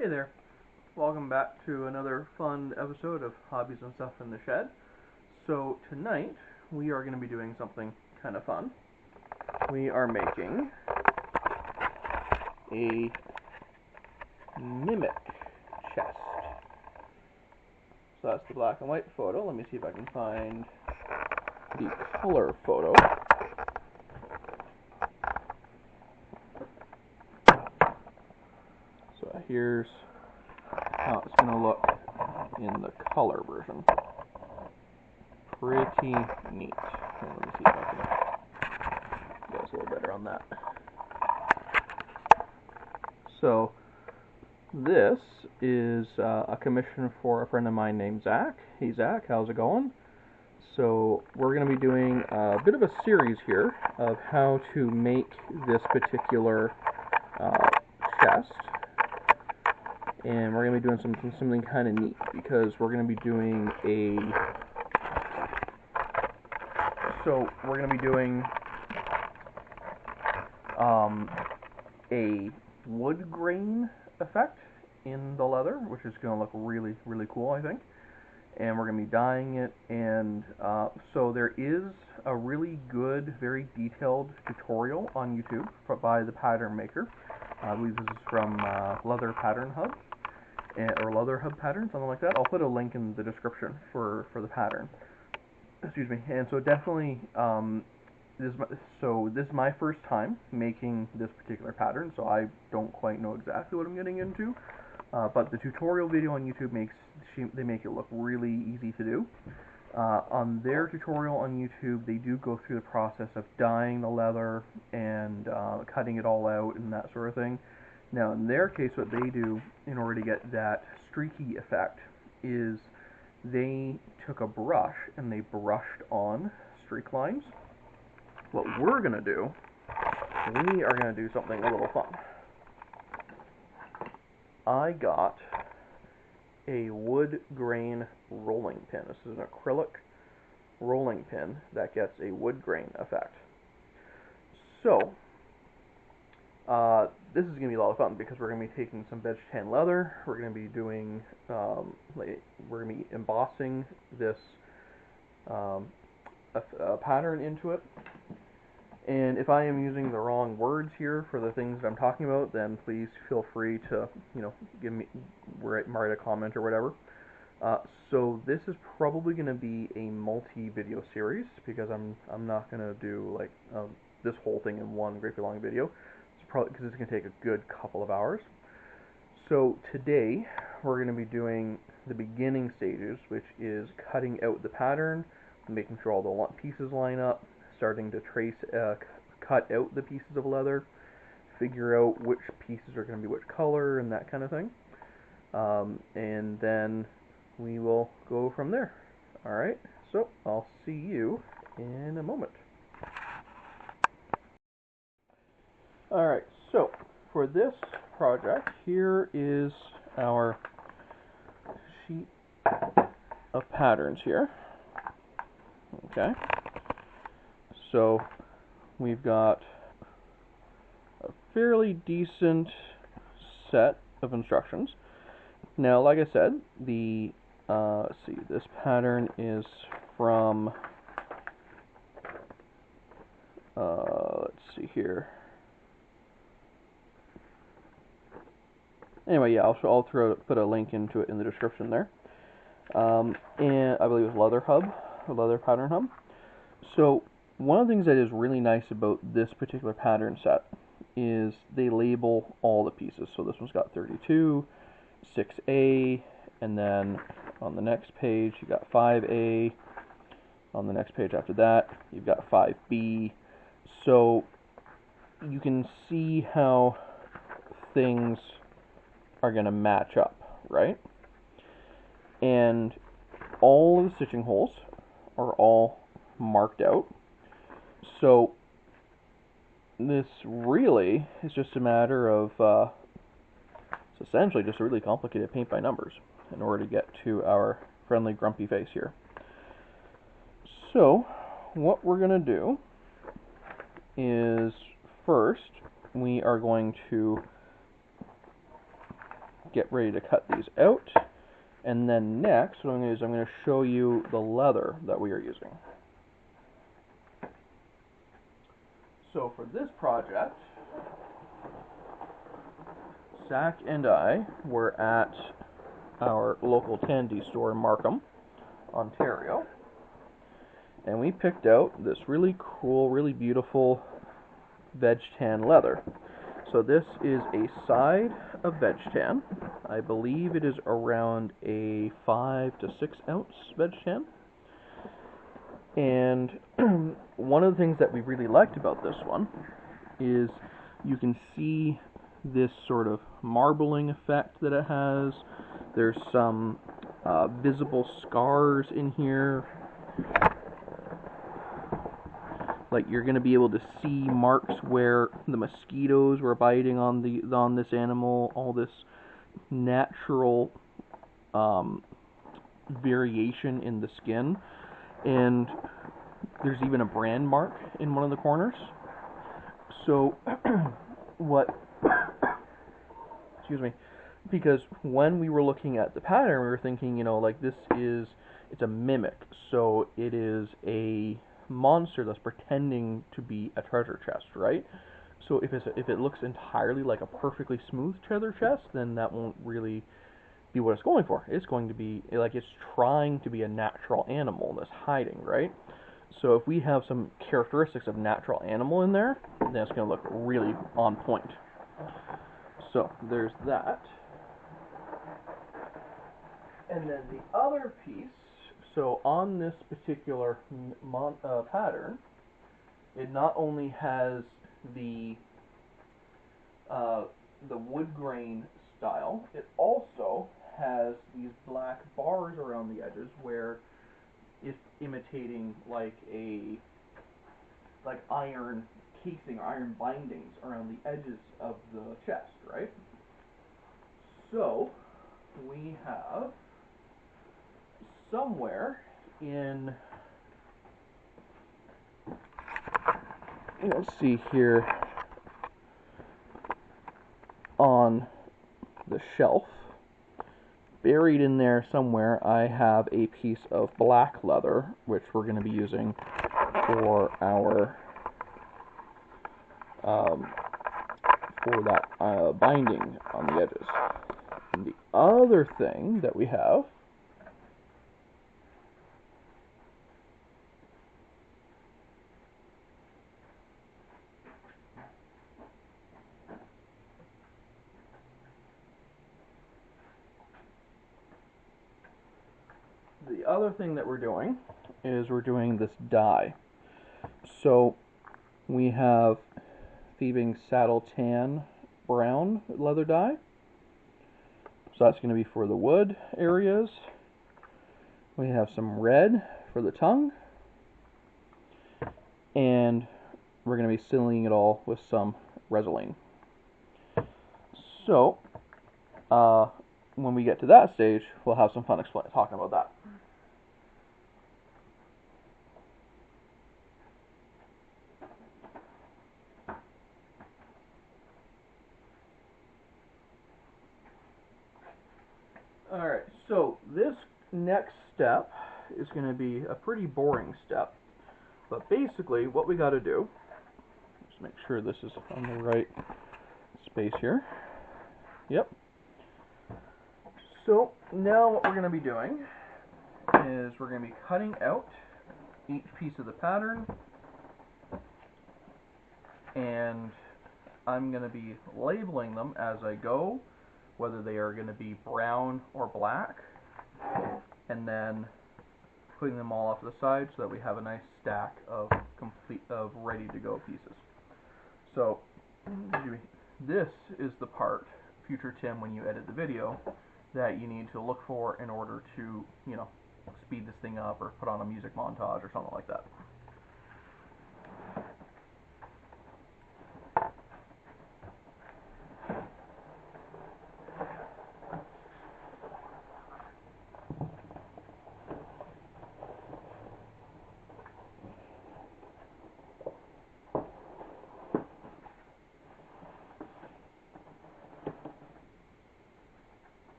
Hey there, welcome back to another fun episode of Hobbies and Stuff in the Shed. So tonight we are going to be doing something kind of fun. We are making a mimic chest. So that's the black and white photo. Let me see if I can find the color photo. So here's how it's going to look in the color version. Pretty neat. Here, let me see if I can get us a little better on that. So this is a commission for a friend of mine named Zach. Hey Zach, how's it going? So we're going to be doing a bit of a series here of how to make this particular chest. And we're going to be doing something kind of neat because we're going to be doing a wood grain effect in the leather, which is going to look really, really cool, I think. And we're going to be dyeing it, and so there is a really good, very detailed tutorial on YouTube by the pattern maker. I believe this is from Leather Pattern Hub, or Leather Hub Pattern, something like that. I'll put a link in the description for the pattern. Excuse me. And so definitely, this is my first time making this particular pattern, so I don't quite know exactly what I'm getting into. But the tutorial video on YouTube they make it look really easy to do. On their tutorial on YouTube, they do go through the process of dyeing the leather and cutting it all out and that sort of thing. Now, in their case, what they do in order to get that streaky effect is they took a brush and they brushed on streak lines. What we're going to do, we are going to do something a little fun. I got a wood grain rolling pin. This is an acrylic rolling pin that gets a wood grain effect. So, this is going to be a lot of fun because we're going to be taking some veg tan leather. We're going to be doing, we're going to be embossing this a pattern into it. And if I am using the wrong words here for the things that I'm talking about, then please feel free to, write a comment or whatever. So this is probably going to be a multi-video series because I'm not going to do this whole thing in one great big long video. It's probably because it's going to take a good couple of hours. So today we're going to be doing the beginning stages, which is cutting out the pattern, making sure all the pieces line up, starting to cut out the pieces of leather, figure out which pieces are going to be which color and that kind of thing. And then we will go from there. Alright, so I'll see you in a moment. Alright, so for this project, here is our sheet of patterns here. Okay. So we've got a fairly decent set of instructions. Now, like I said, let's see, this pattern is from, let's see here. Anyway, yeah, I'll put a link into it in the description there. And I believe it was Leather Pattern Hub. So one of the things that is really nice about this particular pattern set is they label all the pieces. So this one's got 32, 6A, and then on the next page you got 5A. On the next page after that you've got 5B. So you can see how things are going to match up, right? And all of the stitching holes are all marked out. So this really is just a matter of, it's essentially just a really complicated paint by numbers in order to get to our friendly grumpy face here. So what we're going to do is first we are going to get ready to cut these out. And then next, what I'm going to do is I'm going to show you the leather that we are using. So for this project, Zach and I were at our local Tandy store in Markham, Ontario, and we picked out this really cool, really beautiful veg tan leather. So this is a side of veg tan. I believe it is around a 5 to 6 ounce veg tan. And one of the things that we really liked about this one is you can see this sort of marbling effect that it has. There's some visible scars in here. Like, you're going to be able to see marks where the mosquitoes were biting on this animal. All this natural variation in the skin, and there's even a brand mark in one of the corners. So excuse me, because when we were looking at the pattern, we were thinking, like, it's a mimic, so it is a monster that's pretending to be a treasure chest, right? So if it looks entirely like a perfectly smooth treasure chest, then that won't really be what it's going for. It's going to be like it's trying to be a natural animal that's hiding, right? So if we have some characteristics of natural animal in there, then it's going to look really on point. So there's that. And then the other piece, so on this particular pattern, it not only has the wood grain style, it also has these black bars around the edges where it's imitating like iron casing or iron bindings around the edges of the chest, right? So we have somewhere in, let's see here, on the shelf, buried in there somewhere, I have a piece of black leather, which we're going to be using for our for that binding on the edges. And the other thing that we have we're doing is we're doing this dye. So we have Thieving Saddle Tan brown leather dye. So that's going to be for the wood areas. We have some red for the tongue. And we're going to be sealing it all with some Resolene. So when we get to that stage, we'll have some fun talking about that. Alright, so this next step is going to be a pretty boring step. But basically, what we got to do, just make sure this is on the right space here. Yep. So now what we're going to be doing is we're going to be cutting out each piece of the pattern, and I'm going to be labeling them as I go, whether they are going to be brown or black, and then putting them all off to the side so that we have a nice stack of ready to go pieces. So this is the part, future Tim, when you edit the video, that you need to look for in order to, speed this thing up or put on a music montage or something like that.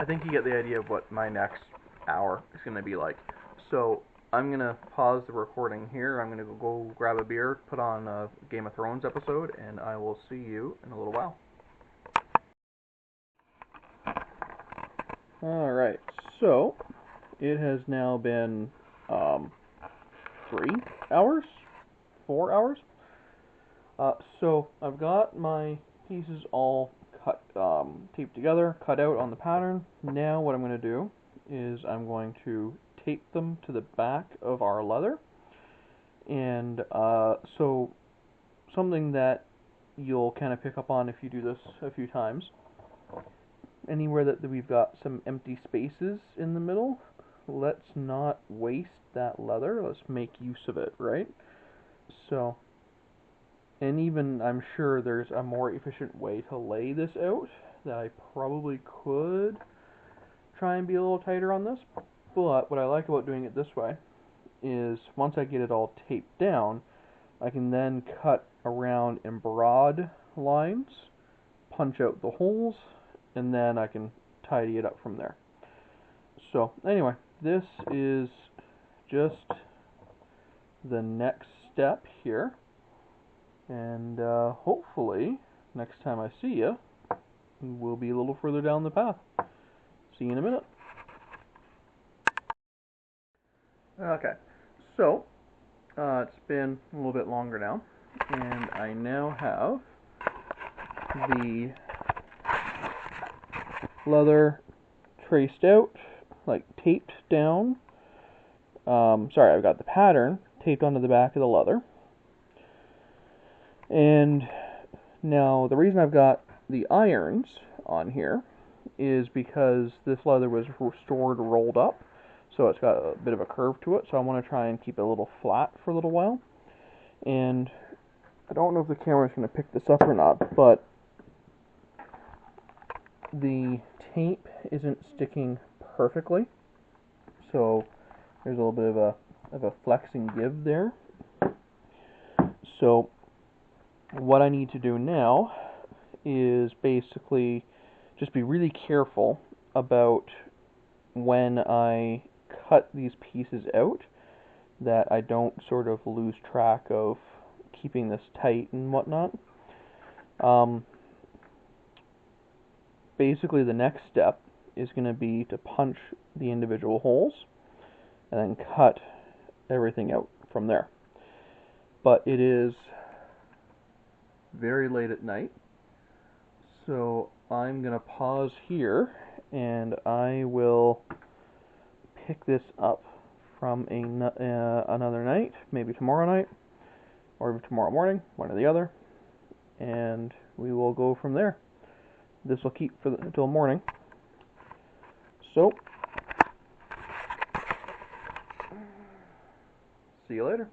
I think you get the idea of what my next hour is going to be like. So I'm going to pause the recording here. I'm going to go grab a beer, put on a Game of Thrones episode, and I will see you in a little while. Alright, so it has now been 3 hours? 4 hours? So I've got my pieces all cut, taped together, cut out on the pattern. Now what I'm going to do is I'm going to tape them to the back of our leather. And so something that you'll kind of pick up on if you do this a few times, anywhere that we've got some empty spaces in the middle, let's not waste that leather. Let's make use of it, right? So, and even I'm sure there's a more efficient way to lay this out that I probably could try and be a little tighter on this. But what I like about doing it this way is once I get it all taped down, I can then cut around in broad lines, punch out the holes, and then I can tidy it up from there. So anyway, this is just the next step here, and hopefully next time I see you, we'll be a little further down the path. See you in a minute. Okay, so it's been a little bit longer now, and I now have the leather traced out, like taped down. I've got the pattern taped onto the back of the leather. And now the reason I've got the irons on here is because this leather was stored rolled up, so it's got a bit of a curve to it, so I want to try and keep it a little flat for a little while. And I don't know if the camera's going to pick this up or not, but the tape isn't sticking perfectly, so there's a little bit of a flex and give there. So what I need to do now is basically just be really careful about when I cut these pieces out, that I don't sort of lose track of keeping this tight and whatnot. Basically the next step is going to be to punch the individual holes and then cut everything out from there. But it is very late at night, so I'm going to pause here and I will pick this up from another night, maybe tomorrow night or tomorrow morning, one or the other, and we will go from there. This will keep until morning. So, see you later.